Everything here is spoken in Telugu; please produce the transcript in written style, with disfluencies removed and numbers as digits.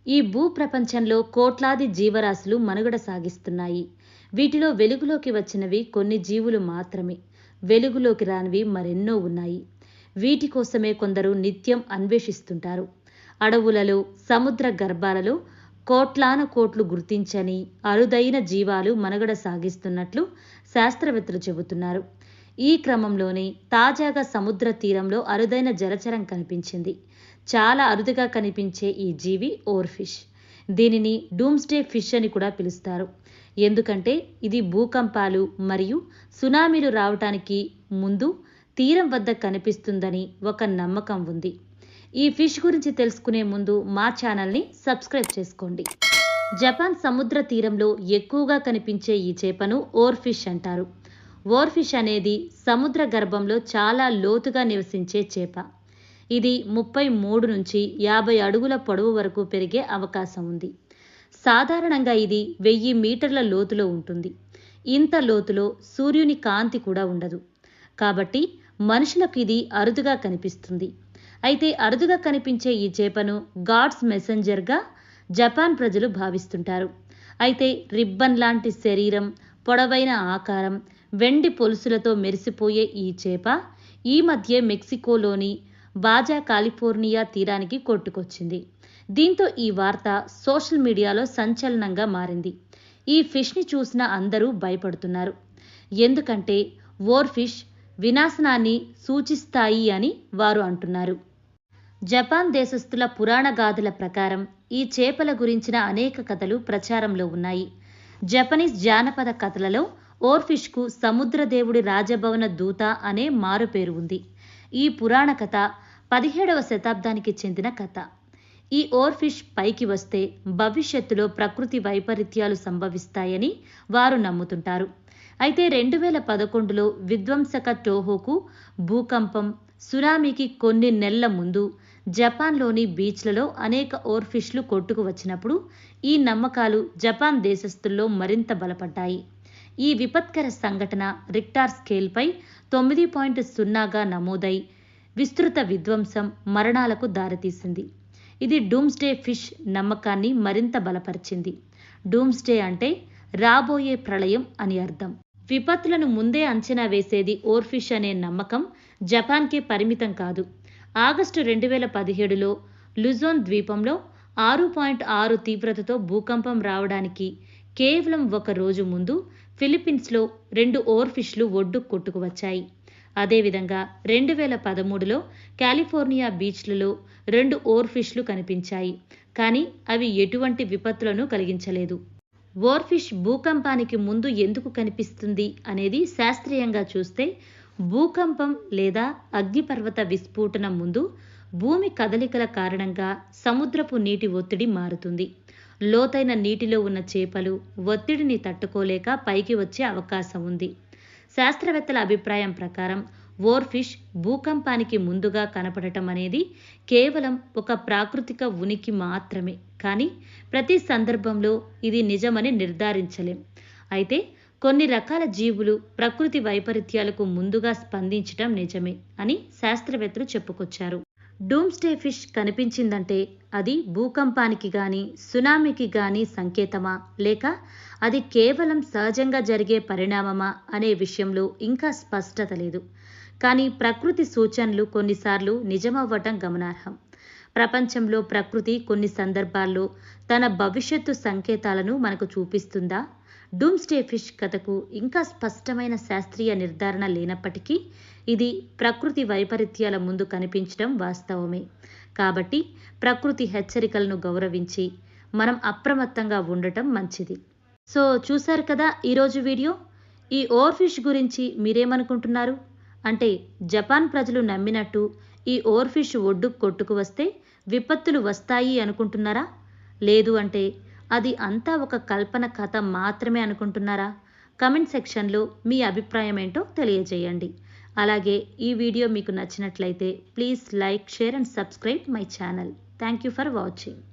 ఈ భూప్రపంచంలో కోట్లాది జీవరాశులు మనుగడ సాగిస్తున్నాయి. వీటిలో వెలుగులోకి వచ్చినవి కొన్ని జీవులు మాత్రమే. వెలుగులోకి రానివి మరెన్నో ఉన్నాయి. వీటి కోసమే కొందరు నిత్యం అన్వేషిస్తుంటారు. అడవులలో, సముద్ర గర్భాలలో కోట్లాను కోట్లు గుర్తించని అరుదైన జీవాలు మనుగడ సాగిస్తున్నట్లు శాస్త్రవేత్తలు చెబుతున్నారు. ఈ క్రమంలోనే తాజాగా సముద్ర తీరంలో అరుదైన జలచరం కనిపించింది. చాలా అరుదుగా కనిపించే ఈ జీవి ఓర్ఫిష్. దీనిని డూమ్స్డే ఫిష్ అని కూడా పిలుస్తారు. ఎందుకంటే ఇది భూకంపాలు మరియు సునామీలు రావటానికి ముందు తీరం వద్ద కనిపిస్తుందని ఒక నమ్మకం ఉంది. ఈ ఫిష్ గురించి తెలుసుకునే ముందు మా ఛానల్ని సబ్స్క్రైబ్ చేసుకోండి. జపాన్ సముద్ర తీరంలో ఎక్కువగా కనిపించే ఈ చేపను ఓర్ఫిష్ అంటారు. ఓర్ఫిష్ అనేది సముద్ర గర్భంలో చాలా లోతుగా నివసించే చేప. ఇది 33 నుంచి 50 అడుగుల పొడవు వరకు పెరిగే అవకాశం ఉంది. సాధారణంగా ఇది 1000 మీటర్ల లోతులో ఉంటుంది. ఇంత లోతులో సూర్యుని కాంతి కూడా ఉండదు. కాబట్టి మనుషులకు ఇది అరుదుగా కనిపిస్తుంది. అయితే అరుదుగా కనిపించే ఈ చేపను గాడ్స్ మెసెంజర్గా జపాన్ ప్రజలు భావిస్తుంటారు. అయితే రిబ్బన్ లాంటి శరీరం, పొడవైన ఆకారం, వెండి పొలుసులతో మెరిసిపోయే ఈ చేప ఈ మధ్య మెక్సికోలోని బాజా కాలిఫోర్నియా తీరానికి కొట్టుకొచ్చింది. దీంతో ఈ వార్త సోషల్ మీడియాలో సంచలనంగా మారింది. ఈ ఫిష్ని చూసిన అందరూ భయపడుతున్నారు. ఎందుకంటే ఓర్ఫిష్ వినాశనాన్ని సూచిస్తాయి అని వారు అంటున్నారు. జపాన్ దేశస్థుల పురాణ గాథల ప్రకారం ఈ చేపల గురించిన అనేక కథలు ప్రచారంలో ఉన్నాయి. జపనీస్ జానపద కథలలో ఓర్ఫిష్కు సముద్రదేవుడి రాజభవన దూత అనే మారుపేరు ఉంది. ఈ పురాణ కథ 17వ శతాబ్దానికి చెందిన కథ. ఈ ఓర్ఫిష్ పైకి వస్తే భవిష్యత్తులో ప్రకృతి వైపరీత్యాలు సంభవిస్తాయని వారు నమ్ముతుంటారు. అయితే 2011లో విధ్వంసక టోహోకు భూకంపం, సునామీకి కొన్ని నెలల ముందు జపాన్లోని బీచ్లలో అనేక ఓర్ఫిష్లు కొట్టుకు వచ్చినప్పుడు ఈ నమ్మకాలు జపాన్ దేశస్థుల్లో మరింత బలపడ్డాయి. ఈ విపత్కర సంఘటన రిక్టార్ స్కేల్పై 9.0గా నమోదై విస్తృత విధ్వంసం, మరణాలకు దారితీసింది. ఇది డూమ్స్డే ఫిష్ నమ్మకాన్ని మరింత బలపరిచింది. డూమ్స్డే అంటే రాబోయే ప్రళయం అని అర్థం. విపత్తులను ముందే అంచనా వేసేది ఓర్ఫిష్ అనే నమ్మకం జపాన్కే పరిమితం కాదు. ఆగస్టు 2017లో లుజోన్ ద్వీపంలో 6.6 తీవ్రతతో భూకంపం రావడానికి కేవలం ఒక రోజు ముందు ఫిలిప్పీన్స్లో 2 ఓర్ఫిష్లు ఒడ్డు కొట్టుకు వచ్చాయి. అదేవిధంగా 2013లో కాలిఫోర్నియా బీచ్లలో 2 ఓర్ఫిష్లు కనిపించాయి. కానీ అవి ఎటువంటి విపత్తులను కలిగించలేదు. ఓర్ఫిష్ భూకంపానికి ముందు ఎందుకు కనిపిస్తుంది అనేది శాస్త్రీయంగా చూస్తే భూకంపం లేదా అగ్నిపర్వత విస్ఫోటనం ముందు భూమి కదలికల కారణంగా సముద్రపు నీటి ఒత్తిడి మారుతుంది. లోతైన నీటిలో ఉన్న చేపలు ఒత్తిడిని తట్టుకోలేక పైకి వచ్చే అవకాశం ఉంది. శాస్త్రవేత్తల అభిప్రాయం ప్రకారం ఓర్ఫిష్ భూకంపానికి ముందుగా కనపడటం అనేది కేవలం ఒక ప్రాకృతిక ఉనికి మాత్రమే. కానీ ప్రతి సందర్భంలో ఇది నిజమని నిర్ధారించలేం. అయితే కొన్ని రకాల జీవులు ప్రకృతి వైపరీత్యాలకు ముందుగా స్పందించడం నిజమే అని శాస్త్రవేత్తలు చెప్పుకొచ్చారు. డూమ్స్డే ఫిష్ కనిపించిందంటే అది భూకంపానికి గాని, సునామీకి గాని సంకేతమా, లేక అది కేవలం సహజంగా జరిగే పరిణామమా అనే విషయంలో ఇంకా స్పష్టత లేదు. కానీ ప్రకృతి సూచనలు కొన్నిసార్లు నిజమవ్వటం గమనార్హం. ప్రపంచంలో ప్రకృతి కొన్ని సందర్భాల్లో తన భవిష్యత్తు సంకేతాలను మనకు చూపిస్తుందా? డూమ్స్డే ఫిష్ కథకు ఇంకా స్పష్టమైన శాస్త్రీయ నిర్ధారణ లేనప్పటికీ ఇది ప్రకృతి వైపరీత్యాల ముందు కనిపించడం వాస్తవమే. కాబట్టి ప్రకృతి హెచ్చరికలను గౌరవించి మనం అప్రమత్తంగా ఉండటం మంచిది. సో చూశారు కదా ఈరోజు వీడియో. ఈ ఓర్ఫిష్ గురించి మీరేమనుకుంటున్నారు? అంటే జపాన్ ప్రజలు నమ్మినట్టు ఈ ఓర్ఫిష్ ఒడ్డుకు కొట్టుకు వస్తే విపత్తులు వస్తాయి అనుకుంటున్నారా? లేదు అంటే అది అంతా ఒక కల్పన కథ మాత్రమే అనుకుంటున్నారా? కమెంట్ సెక్షన్లో మీ అభిప్రాయం ఏంటో తెలియజేయండి. అలాగే ఈ వీడియో మీకు నచ్చినట్లయితే please like, share and subscribe my channel. Thank you for watching.